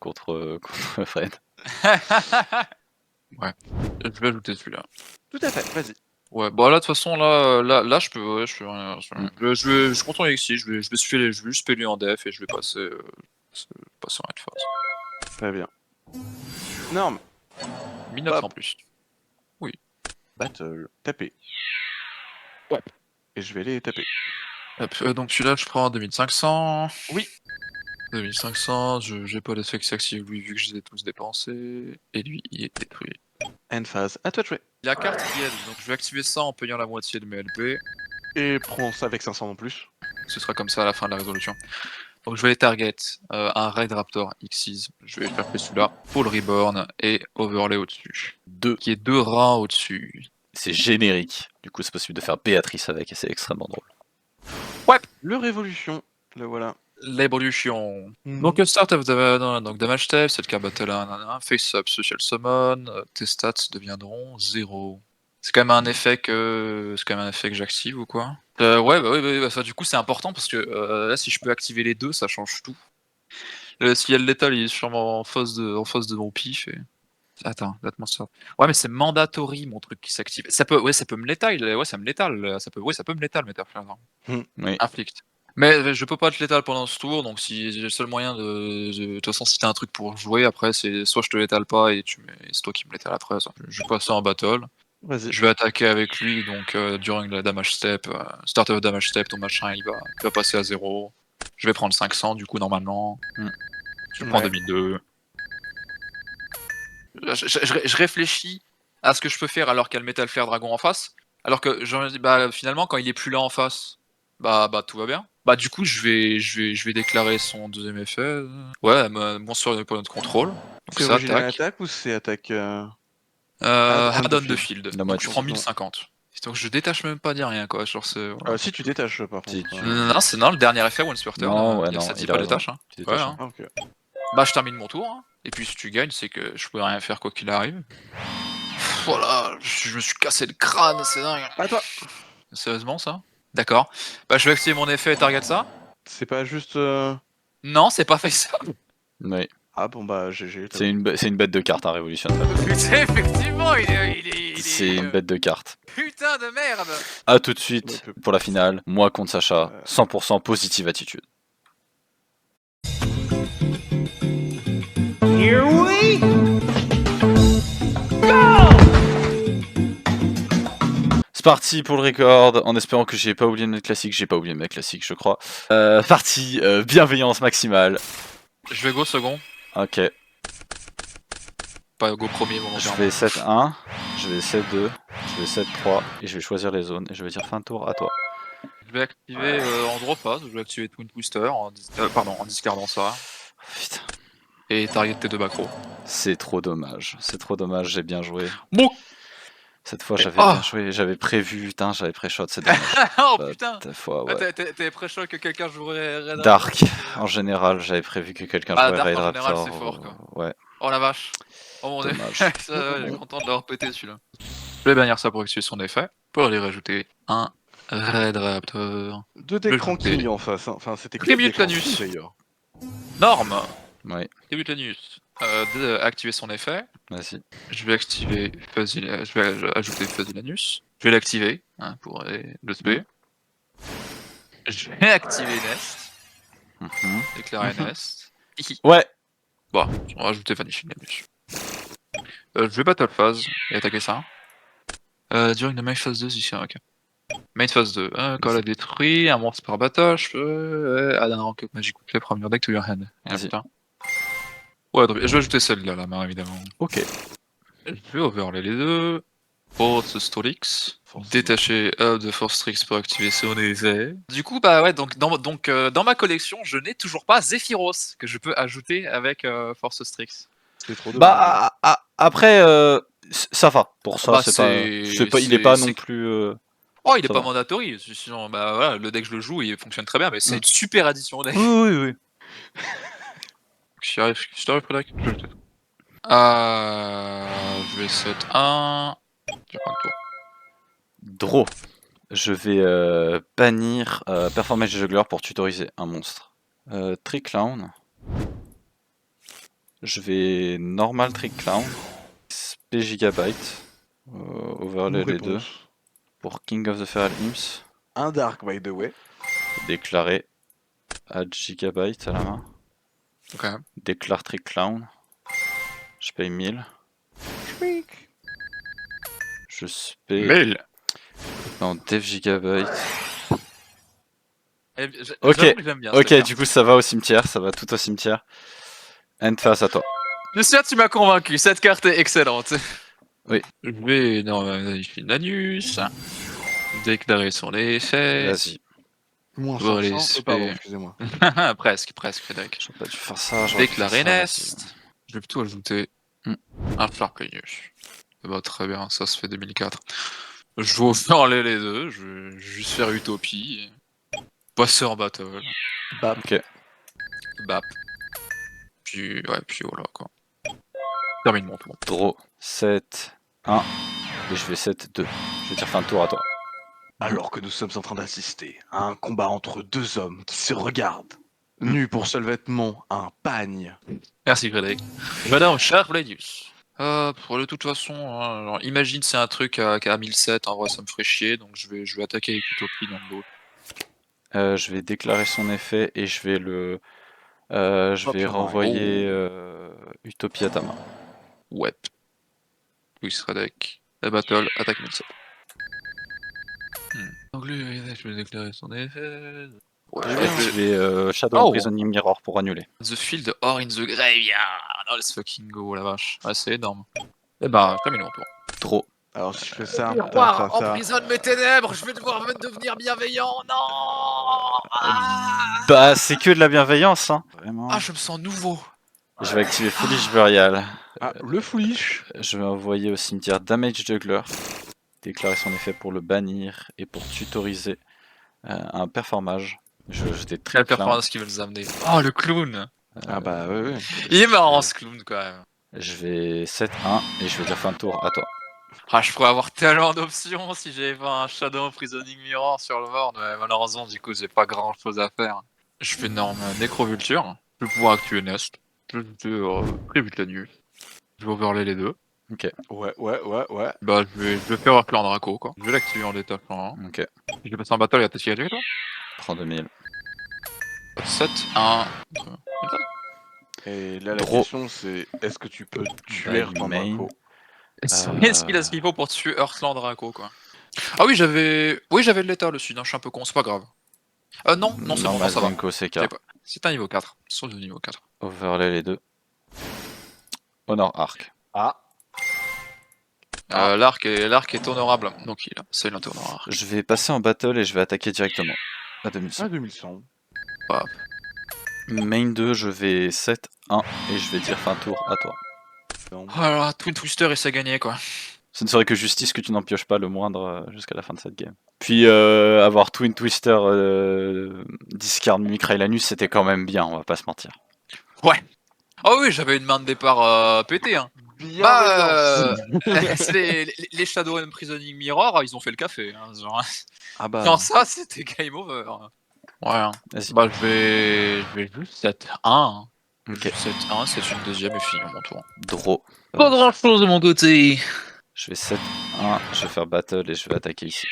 A: Fred.
C: Ouais. Je vais ajouter celui-là.
D: Tout à fait, vas-y.
C: Ouais, bah là de toute façon là je peux rien. Je suis content avec ici, je vais juste payer en def et je vais passer en red phase.
D: Très bien. Norme.
C: 1900 en plus.
D: Battle. Taper.
C: Ouais.
D: Et je vais les taper.
C: Hop, donc celui-là je prends 2500.
D: Oui.
C: 2500, j'ai pas d'effet qui s'active lui vu que je les ai tous dépensés. Et lui il est détruit.
D: End phase. À toi de jouer.
C: La carte qui aide, donc je vais activer ça en payant la moitié de mes LP.
D: Et prends ça avec 500 en plus.
C: Ce sera comme ça à la fin de la résolution. Donc je vais les target un Raid Raptor X6. Je vais faire celui-là pour le Reborn et overlay au-dessus.
A: 2.
C: Qui est 2 rangs au-dessus.
A: C'est générique. Du coup, c'est possible de faire Béatrice avec et c'est extrêmement drôle.
D: Le Révolution. Le voilà.
C: L'évolution.
D: Mhm.
C: Donc start of donc damage step, c'est le cas battle 1, face up social summon, tes stats deviendront 0. C'est quand même un effet que j'active ou quoi? Ouais, bah oui, ça du coup c'est important parce que là si je peux activer les deux, ça change tout. Le ciel létal, il est sûrement en face de mon pif et... Attends, laisse-moi ça. Ouais, mais c'est mandatory mon truc qui s'active. Ça peut me létal, ouais, ça me létal, ça peut me létal, Metal Flare.
A: Oui.
C: Afflict. Mais je peux pas être létal pendant ce tour, donc si j'ai le seul moyen de toute façon, si t'as un truc pour jouer, après, c'est soit je te létale pas et c'est toi qui me létale après, ça. Je passe ça en battle.
D: Vas-y.
C: Je vais attaquer avec lui, donc during la damage step, start of damage step, ton machin il va passer à 0. Je vais prendre 500 du coup normalement. Je prends
D: Ouais.
C: 2002. Je réfléchis à ce que je peux faire alors qu'il y a le Metal Flare Dragon en face. Alors que finalement quand il est plus là en face, bah tout va bien. Bah du coup je vais déclarer son deuxième effet. Ouais, bonsoir n'est pas notre contrôle. Donc
D: C'est
C: ça
D: original
C: attaque.
D: attack ou c'est attaque
C: Add on
D: the
C: de
D: field.
C: field.
A: La
C: Donc je
A: moitié.
C: prends 1050. Donc je détache même pas dire rien quoi. Genre voilà.
D: Si tu détaches par
A: Si
D: contre.
A: tu-
C: Non, c'est non, le dernier effet once per turn.
A: Non, ouais,
C: il y a
A: non,
C: ça dit
A: il
C: pas
A: a
C: les
A: raison.
C: tâches. Hein.
A: Tu
C: Ouais,
A: détaches,
C: hein.
D: Ah, ok.
C: Bah je termine mon tour. Hein. Et puis si tu gagnes, c'est que je peux rien faire quoi qu'il arrive. Voilà, je me suis cassé le crâne, c'est dingue.
D: À toi.
C: Sérieusement ça? D'accord. Bah je vais activer mon effet et target ça.
D: C'est pas juste.
C: Non, c'est pas fait ça.
A: Oui.
D: Ah bon bah GG.
A: C'est une bête de carte, hein, Révolution.
C: Putain, effectivement, il est
A: C'est une bête de carte.
C: putain de merde.
A: A tout de suite
D: Ouais,
A: pour la finale. Moi contre Sacha. 100% positive attitude.
E: Here we
A: C'est parti pour le record, en espérant que j'ai pas oublié de mettre classique. J'ai pas oublié de mettre classique, je crois. Parti, bienveillance maximale.
C: Je vais go second,
A: Ok,
C: pas go premier
A: je
C: volontairement.
A: vais 7-1, je vais 7-2, je vais 7-3, et je vais choisir les zones, et je vais dire fin de tour à toi.
C: Je vais activer en draw phase, je vais activer Twin Twister en discardant ça.
A: Putain,
C: Et target tes deux macros.
A: c'est trop dommage, j'ai bien joué.
C: Bon.
A: Cette fois
C: Et-
A: j'avais
C: oh
A: bien joué, j'avais prévu, putain, j'avais pré-shot, c'est dommage.
C: Oh
A: Bah,
C: putain.
A: Cette fois, ouais.
C: T'es pré-shot que quelqu'un jouerait Red
A: Dark, en général, j'avais prévu que quelqu'un jouerait
C: Dark
A: Raid
C: en général
A: Raptor.
C: c'est fort quoi.
A: Ouais,
C: Oh la vache. Oh mon dieu.
A: dommage.
C: Ça, je suis content de l'avoir pété celui-là. Je vais bannir ça pour activer son effet. Pour aller rajouter un Red Raptor.
D: Deux decks
C: Le
D: tranquilles
C: jeter.
D: en face. Hein. Enfin c'était que
C: Tribute
D: des decks
C: Lanus.
D: tranquilles, d'ailleurs.
C: Norme.
A: Ouais,
C: Début de l'anus. Activer son effet.
A: vas-y.
C: Je vais activer je vais ajouter Fuzzy l'anus. Je vais l'activer hein, pour le SP. Je vais activer Nest.
A: Mhm.
C: Déclarer Nest. Hihi.
A: Ouais,
C: Bon, on va rajouter Vanishing l'anus. Je vais battle phase et attaquer ça. During the main phase 2, ici, ok. Main phase 2. Quand elle a détruit un monstre par battle, je peux add un rank up magic play from your deck to your hand. Ah,
A: Vas-y.
C: putain. Ouais, donc, je vais ajouter celle-là, la main évidemment.
A: ok.
C: Je vais overlay les deux. Force Stolix. Détacher Hub de Force Strix pour activer son effet. Du coup, bah ouais, donc dans ma collection, je n'ai toujours pas Zephyros que je peux ajouter avec Force Strix.
D: C'est trop dommage.
A: Bah après, ça va. Pour ça,
C: Bah,
A: c'est
C: c'est-
A: pas, il est pas
C: c'est-
A: non plus.
C: Oh, il est
A: Ça
C: pas
A: va.
C: mandatory, sinon bah voilà, le deck je le joue, il fonctionne très bien, mais c'est
A: Mm.
C: une super addition au deck.
A: Oui.
C: Je t'arrive, Frédéric. Je vais set 1. Je prends le tour.
A: Draw. Je vais bannir Performance Juggler pour tutoriser un monstre. Trick Clown. Je vais normal Trick Clown. SP Gigabyte. Overlay les deux. Pour King of the Feral Imps.
D: Un Dark by the way.
A: Déclarer Add Gigabyte à la main.
C: Ok.
A: Déclare Trick Clown. Je paye 1000. Je spé.
C: Mail.
A: Non, Dev Gigabyte.
C: Ok.
A: Ok.
C: J'aime bien
A: Ok,
C: cette carte.
A: du coup ça va au cimetière, ça va tout au cimetière. End face à toi.
C: Je suis sûr que tu m'as convaincu, cette carte est excellente.
A: Oui.
C: Je vais vérifier l'anus. Déclarer son effet.
A: Vas-y.
D: Moins
C: Bon, allez,
D: 500.
C: c'est-
D: Pardon, excusez-moi.
C: presque, Frédéric.
A: J'aurais pas dû faire ça. j'aurais dû
C: Déclarer
A: faire ça,
C: Nest. Je vais plutôt ajouter un Flarpenius. Bah, très bien, ça se fait 2004. Je vais faire les deux, je vais juste faire Utopie. Passer en battle.
D: Bap.
A: Ok.
C: Bap. Puis voilà quoi. Termine mon tour.
A: Draw 7, 1. Et je vais 7, 2. Je vais dire fin de tour à toi.
D: Alors que nous sommes en train d'assister à un combat entre deux hommes qui se regardent Nu pour seul vêtement, un pagne.
C: Merci Frédéric. Madame Charblenius. De toute façon, hein, alors, imagine c'est un truc à 1007, en vrai ça me ferait chier, donc je vais attaquer avec Utopie dans le dos.
A: Je vais déclarer son effet et je vais je
D: Hop,
A: vais
D: sur moi.
A: renvoyer Utopie à ta main.
C: Ouais. Louis Frédéric. La battle, attaque 1007. Donc lui, je vais déclarer son effet. Ouais,
A: Je vais activer Shadow
C: Oh.
A: Imprisoning Mirror pour annuler.
C: The field or in the graveyard. Oh, let's fucking go, la vache. Ouais, c'est énorme. Eh ben, je termine mon tour.
A: Trop.
D: Alors si je fais ça,
C: Miroir, emprisonne mes ténèbres, je vais devoir devenir bienveillant, non.
A: Bah, c'est que de la bienveillance, hein. Vraiment.
C: Ah, je me sens nouveau.
A: Je vais activer Foolish Burial.
D: Ah, le foolish.
A: Je vais envoyer au cimetière Damage Juggler. Déclarer son effet pour le bannir et pour tutoriser un performage. J'étais très
C: Quelle
A: clown.
C: performance qui veut nous amener. Oh, le clown.
D: Ah bah ouais.
C: Il est marrant ce clown quand même.
A: Je vais 7-1 et je vais dire fin de tour à toi.
C: Ah, je pourrais avoir tellement d'options si j'avais pas un Shadow Imprisoning Mirror sur le board, mais malheureusement, du coup, j'ai pas grand chose à faire. Je fais énorme Nécrovulture, je vais pouvoir activer Nest, je vais Tribute la nuit, je vais overlay les deux.
D: Ouais.
C: Bah, je vais faire un clan Draco, quoi. Je vais l'activer en détachant.
A: Ok.
C: Je vais passer en battle et attaquer avec toi.
A: 32 000.
C: 7, 1, 2.
D: Et là la
A: Draw.
D: question c'est est-ce que tu peux tuer ton
A: Main.
D: Draco?
C: Est-ce qu'il a ce qu'il faut pour tuer Earthland Draco, quoi. Ah oui, j'avais de l'état le sud, hein, je suis un peu con, c'est pas grave. Non, c'est bon,
A: Normal
C: ça va.
A: Zenko CK.
C: C'est pas- C'est un niveau 4, sur le niveau 4.
A: Overlay les deux. Honor Arc.
D: Ah.
C: L'arc est honorable, donc c'est l'honorable.
A: Je vais passer en battle et je vais attaquer directement. À 2100.
D: 2100.
A: Main 2, je vais 7-1 et je vais dire fin de tour à toi.
D: Non.
C: Oh là là, Twin Twister et ça gagné quoi.
A: Ce ne serait que justice que tu n'en pioches pas le moindre jusqu'à la fin de cette game. Puis avoir Twin Twister discard Mimicry Lanus, c'était quand même bien, on va pas se mentir.
C: Oh oui, j'avais une main de départ pétée. Hein. Les Shadow Imprisoning Mirror, ils ont fait le café. Hein, genre.
D: Ah bah.
C: Non, ça c'était game over. Ouais. Hein.
A: Vas-y.
C: Bah je vais juste 7-1. Hein.
A: Ok.
C: 7-1, c'est une deuxième et fini mon tour.
A: Draw.
C: Pas grand chose de mon côté.
A: Je vais 7-1, je vais faire battle et je vais attaquer ici.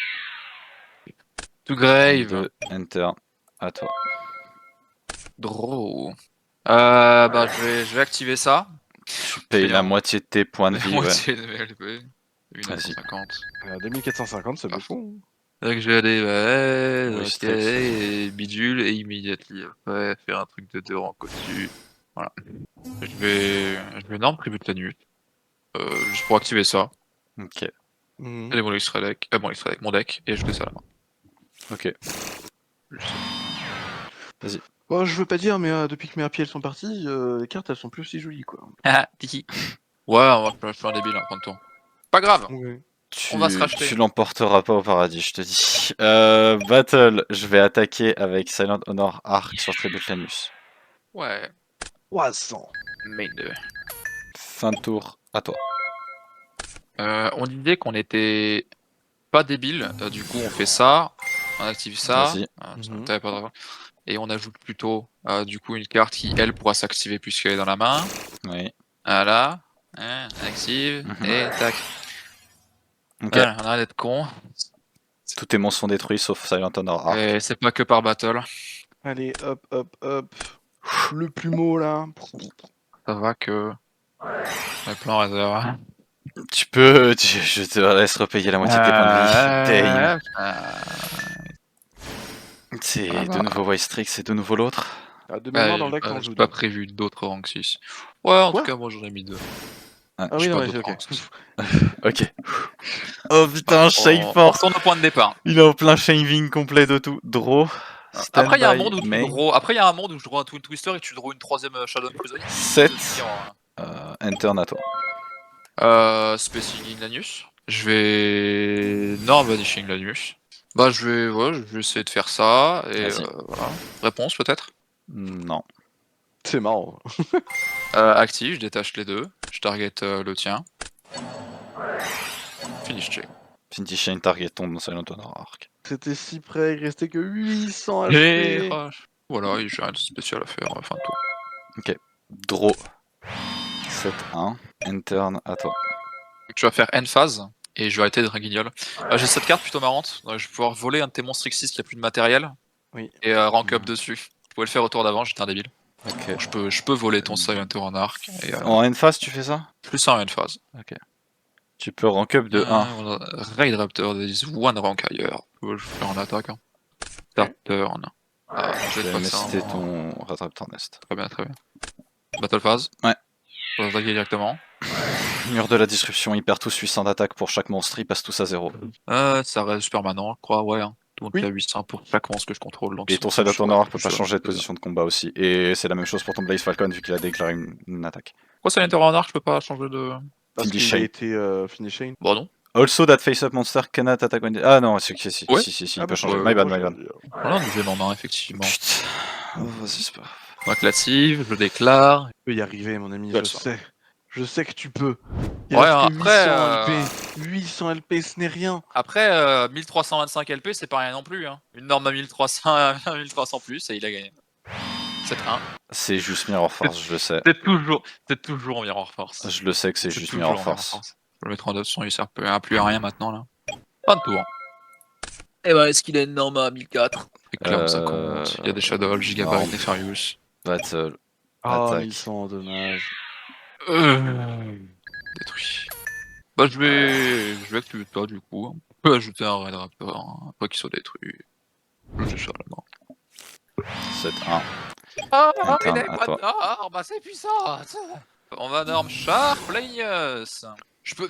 C: To grave.
A: 2, enter, à toi.
C: Draw. Bah je vais activer ça.
A: Tu payes la moitié de tes points de vie, ouais.
C: Moitié de VLP.
A: Vas-y.
C: 1950.
D: 2450 c'est beaucoup.
C: Donc je vais aller,
A: Oui,
C: ok,
A: stress.
C: et bidule, et immediately après faire un truc de 2 rangs au-dessus. Voilà. Je vais énorme tribute la nuit. Juste pour activer ça.
A: Ok.
D: Mhm.
C: Et mon extrait deck, mon deck, et je fais ça à la main.
A: Ok.
D: Bon, je veux pas dire, mais depuis que mes RP elles sont parties, les cartes elles sont plus aussi jolies quoi.
C: Ah, tiki. Ouais, on va faire un débile en fin de tour. Pas grave.
D: Ouais.
C: On va se racheter.
A: Tu l'emporteras pas au paradis, je te dis. Battle, je vais attaquer avec Silent Honor Arc sur Tribute Lanus.
C: Ouais.
D: 300.
C: Main 2.
A: Fin de tour, à toi.
C: On disait qu'on était pas débile, du coup on fait ça, on active ça,
A: Vas-y.
D: Mhm.
C: t'avais pas de... et on ajoute plutôt du coup une carte qui elle pourra s'activer puisqu'elle est dans la main.
A: Oui.
C: Voilà, hein, active, et tac.
A: Ok.
C: Voilà, on arrête d'être con.
A: Tous tes monstres sont détruits sauf Silent Honor Arc.
C: Et c'est pas que par battle.
D: Allez, hop. Le plumeau là.
C: Ça va que. Le plan réserve.
A: Tu peux, je te laisse repayer la moitié de tes points de vie. C'est
C: Ah
A: de
C: bah.
A: nouveau Wystrix et de nouveau l'autre.
D: Ah, de mémoire dans le deck, t'en
C: J'ai
D: joues
C: pas
D: deux.
C: prévu d'autres rank 6. Ouais, en
D: Quoi
C: tout cas, moi j'en ai mis 2.
A: Ah,
D: Ah oui, non,
C: pas
D: mais
C: d'autres
D: ok.
C: rank 6.
A: ok. Oh putain, Shake
C: On
A: Force.
C: retourne au point de départ.
A: Il est en plein shaving complet de tout. Draw.
C: Après, il y a un
A: Standby,
C: monde où tu
A: main.
C: draw. Après, il y a un monde où je draw un Twin Twister et tu draw une troisième Shadow Prisonnier.
A: 7. Enter à toi.
C: Spacing Lanius. Je vais. Non, Vanishing Lanius. Bah, je vais essayer de faire ça. Et
A: Vas-y.
C: voilà. Réponse peut-être.
A: Non.
D: C'est marrant.
C: Active, je détache les deux. Je target le tien. Finish check.
A: Finish Chain Target tombe dans Silent Honor Arc.
D: C'était si près, il restait que 800
C: Et
D: HP.
C: rush. Voilà, et j'ai rien de spécial à faire, fin de tour.
A: Draw. 7-1. Intern à toi.
C: Tu vas faire end phase, et je vais arrêter de Draguignol. J'ai cette carte plutôt marrante, je vais pouvoir voler un de tes monstres Xyz qui a plus de matériel,
D: Oui.
C: et rank up dessus. Je pouvais le faire au tour d'avant, j'étais un débile.
A: Ok.
C: Je peux voler ton Silent en arc, et
A: En end phase, tu fais ça?
C: plus un end phase.
A: Tu peux rank up de 1.
C: Raid Raptor is one rank higher. Je vais faire en attaque. Hein. Start turn.
A: Je
C: J'ai
A: vais
C: pas que ça.
A: nester ton Rattraptor Nest.
C: Très bien, très bien. Battle phase.
A: Ouais.
C: On va attaquer directement.
A: Mur de la disruption, il perd tous 800 d'attaque pour chaque monstre, il passe tous à 0.
C: Ça reste permanent, je crois, ouais. Hein. Tout le monde
D: Oui.
C: fait à 800 pour chaque monstre que je contrôle. Donc
A: Et
C: si
A: ton
C: on
A: Silent
C: touche, ouais,
A: Honor peut
C: je
A: pas
C: suis
A: changer de
C: dedans.
A: position de combat aussi. Et c'est la même chose pour ton Blaze Falcon vu qu'il a déclaré une attaque.
C: Pourquoi Silent en arc, je peux pas changer de.
D: Parce
A: Finish
D: qu'il a
A: Shane.
D: été finishing.
C: Bon, non.
A: Also that face-up monster cannot attack when... Ah non, si,
C: Ouais.
A: si, il
D: Ah
A: peut
D: bah,
A: changer.
C: ouais,
A: My bad,
D: moi,
A: my
D: je
A: bad.
D: veux dire.
C: Voilà, un deuxième en main, effectivement.
A: Putain. Oh, vas-y, c'est pas grave.
C: Donc, l'active, je déclare.
D: Tu peux y arriver, mon ami,
C: Ouais,
D: je
C: ça.
D: sais. Je sais que tu peux. Il
C: Ouais,
D: reste que
C: après,
D: 800 LP. 800 LP, ce n'est rien.
C: Après, 1325 LP, c'est pas rien non plus. Hein. Une norme à 1300, 1300 plus, et il a gagné. 7-1.
A: C'est juste Mirror Force, je le sais.
C: C'est toujours en Mirror Force.
A: Je le sais que c'est juste Mirror Force.
C: Je vais le mettre en 900, il sert plus à rien maintenant là. Fin de tour. Et bah, est-ce qu'il a une norme à 1004? C'est clair, ça compte. Il y a des Shadow, Gigabyte,
A: non.
C: Nefarious.
A: Battle.
D: Ah,
A: Attaque.
D: 1100, dommage.
C: Détruit. Bah, je vais activer toi du coup. On peut ajouter un Raid Raptor, hein, pas qu'il soit détruit. Je vais faire la main.
A: 7-1.
C: Ah,
A: Interne
C: il est
A: à
C: pas
A: toi.
C: de norme, c'est puissant. On va norme Sharp Linus. Je peux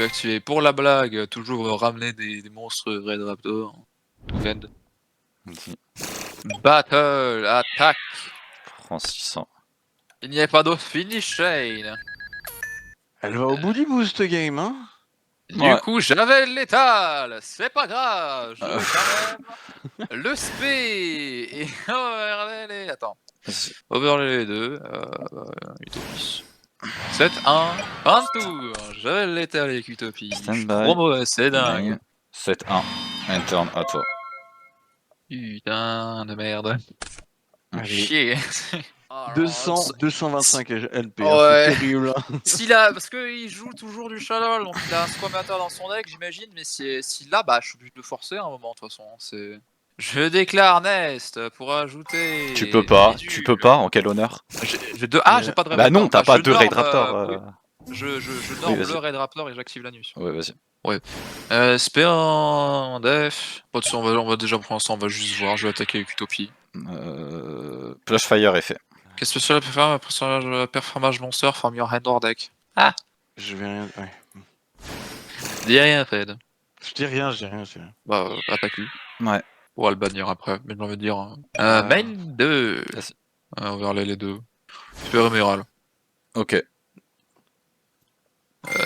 C: activer pour la blague, toujours ramener des monstres Raid Raptor. Tout end.
A: Vas-y.
C: Battle, attaque.
A: Prends 600.
C: Il n'y a pas d'autre finish chain.
D: Elle va au bout du boost game, hein.
C: Du coup, j'avais l'étal. C'est pas grave. Je veux quand même le spé et overlay les. Attends. Overlay les deux. Utopie. 7-1. Fin de tour. J'avais l'étal avec Utopie. Je suis
A: Stand by.
C: trop mauvais, c'est dingue.
A: 7-1. Interne à toi.
C: Putain de merde.
D: Allez.
C: Chier.
D: 225 LP, hein,
C: Ouais.
D: c'est terrible.
C: S'il a, parce qu'il joue toujours du Shadow, donc il a un squamateur dans son deck, j'imagine, mais s'il l'a, bah je suis obligé de le forcer à un moment, de toute façon. C'est. Je déclare Nest pour ajouter.
A: Tu peux pas,
C: des
A: tu
C: duels.
A: peux pas, en quel honneur?
C: J'ai deux. j'ai pas de Raid
A: Bah non,
C: Raptor.
A: t'as pas
C: je
A: deux
C: norme,
A: Raid Raptor.
C: oui. Je norme
A: vas-y.
C: le Raid Raptor et j'active l'anus.
A: Ouais, vas-y.
C: SP en def. Pas de ça, on va déjà pour l'instant, on va juste voir. Je vais attaquer avec Utopie.
A: Flash Fire est fait.
C: Qu'est-ce que c'est le personnage performance monster from your hand or deck?
D: Je vais rien. Ouais.
C: Dis rien, Fed.
D: Je dis rien, je dis rien, je dis rien.
C: Bah, attaque-lui.
A: Ouais.
C: On va le bannir après, mais j'ai envie de dire.
D: Ah.
C: Main 2.
A: Vas-y.
C: Overlay les deux. Super Emerald.
A: Ok,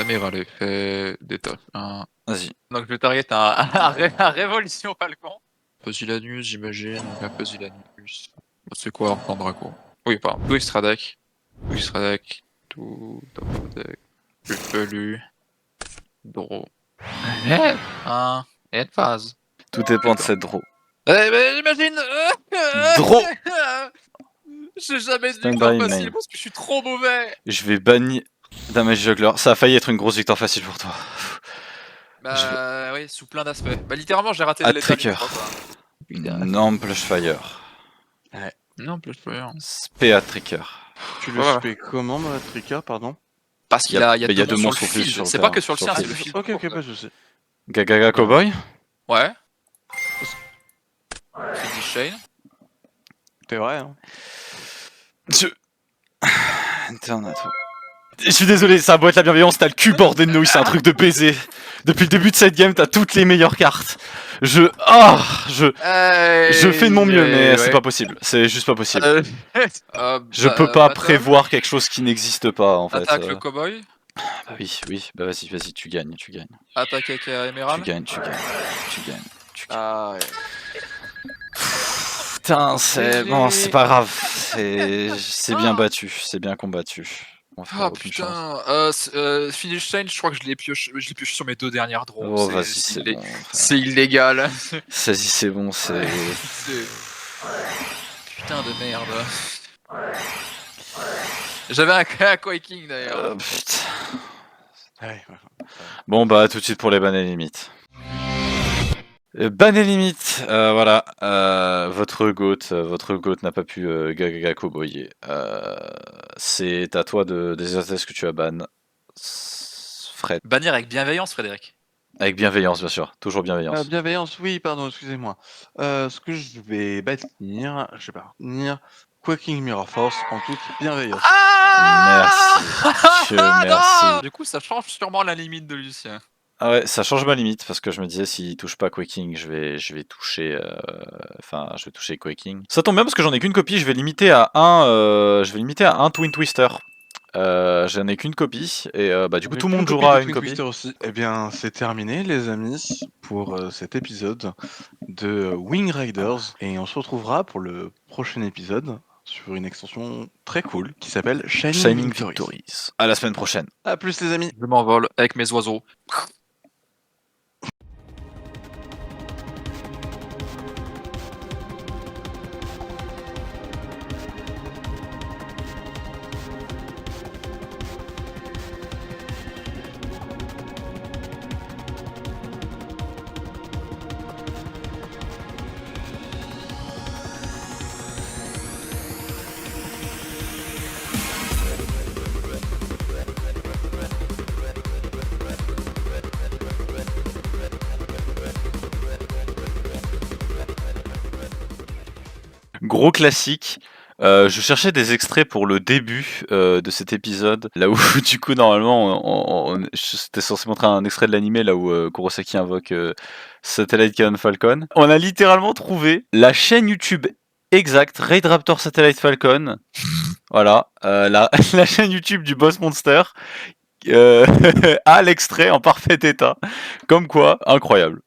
C: Emerald est fait. Détail.
A: vas-y.
C: Donc je vais target un Révolution Falcon. Pusillanus, j'imagine. Donc un Pusillanus. C'est quoi en Draco? Oui, pardon. Tout extra deck. Tout extra deck. Tout top of deck. Plus pelu. Draw. Un. Et phase.
A: Tout dépend de cette draw.
C: Eh ben j'imagine.
A: Draw.
C: J'ai jamais de
A: Stand
C: victoire
A: by,
C: facile
A: main.
C: parce que je suis trop mauvais.
A: Je vais bannir Damage Juggler. Ça a failli être une grosse victoire facile pour toi.
C: Bah oui, sous plein d'aspects. Bah littéralement j'ai raté
A: Hat
C: l'état
A: Tricker.
C: une fois, quoi. Putain.
A: Non, Flash Fire.
C: Non, plus rien.
A: Spé Hat Tricker.
D: Tu le
C: Voilà.
D: spé comment, ma Trika, pardon?
C: Parce qu'il y a,
A: deux
C: deux
A: monstres
C: sur
A: au plus
C: le
A: sur
C: field.
A: le
C: C'est pas
A: terrain,
C: que sur le
A: sur
C: sien,
A: le
C: c'est le field.
D: Ok, ok, pas de soucis.
A: Gagaga Cowboy.
C: Ouais. Finish Shane.
D: C'est vrai, hein.
A: Interne à toi. Je suis désolé, ça a beau être la bienveillance, t'as le cul bordé de nouilles, c'est un truc de baiser. Depuis le début de cette game, t'as toutes les meilleures cartes. Je fais de mon mieux, mais c'est pas possible. C'est juste pas possible. Je peux pas prévoir quelque chose qui n'existe pas, en fait.
C: Attaque le cowboy.
A: Bah oui, bah vas-y, tu gagnes.
C: Attaque avec Emerald.
A: Tu gagnes.
D: Ah ouais.
A: Putain, c'est bon, c'est pas grave. C'est bien battu, c'est bien combattu. On va faire
C: Ah
A: aucune chance.
C: putain, Finish Shane, je crois que je l'ai pioché sur mes deux dernières draws.
A: Oh, vas-y, c'est bon.
C: C'est illégal.
A: Vas-y, c'est bon,
C: C'est- putain de merde. J'avais un cas à Quaking d'ailleurs.
A: Putain.
D: Ouais,
A: Bon bah tout de suite pour les ban et limites. Ban et limite, voilà, votre GOAT n'a pas pu gaga cowboyer. C'est à toi de déserter ce que tu as ban. Fred.
C: Bannir avec bienveillance, Frédéric.
A: Avec bienveillance, bien sûr, toujours bienveillance.
D: bienveillance, oui, pardon, excusez-moi. Ce que je vais bannir, je vais pas retenir, Quaking Mirror Force en toute bienveillance.
A: Merci, Dieu merci.
C: Du coup, ça change sûrement la limite de Lucien.
A: Ah ouais, ça change ma limite parce que je me disais s'il touche pas Quaking, je vais toucher, je vais toucher Quaking. Ça tombe bien parce que j'en ai qu'une copie, je vais limiter à un Twin Twister. J'en ai qu'une copie et bah du coup tout le monde jouera à une copie.
D: Aussi. Eh bien, c'est terminé, les amis, pour cet épisode de Wing Riders, et on se retrouvera pour le prochain épisode sur une extension très cool qui s'appelle Shining Victories.
A: Victories. À la semaine prochaine.
D: A plus, les amis.
C: Je m'envole avec mes oiseaux.
A: Gros classique. Je cherchais des extraits pour le début de cet épisode, là où du coup normalement c'était censé montrer un extrait de l'animé là où Kurosaki invoque Satellite Cannon Falcon. On a littéralement trouvé la chaîne YouTube exacte, Raid Raptor Satellite Falcon. Voilà, la chaîne YouTube du Boss Monster a l'extrait en parfait état. Comme quoi, incroyable.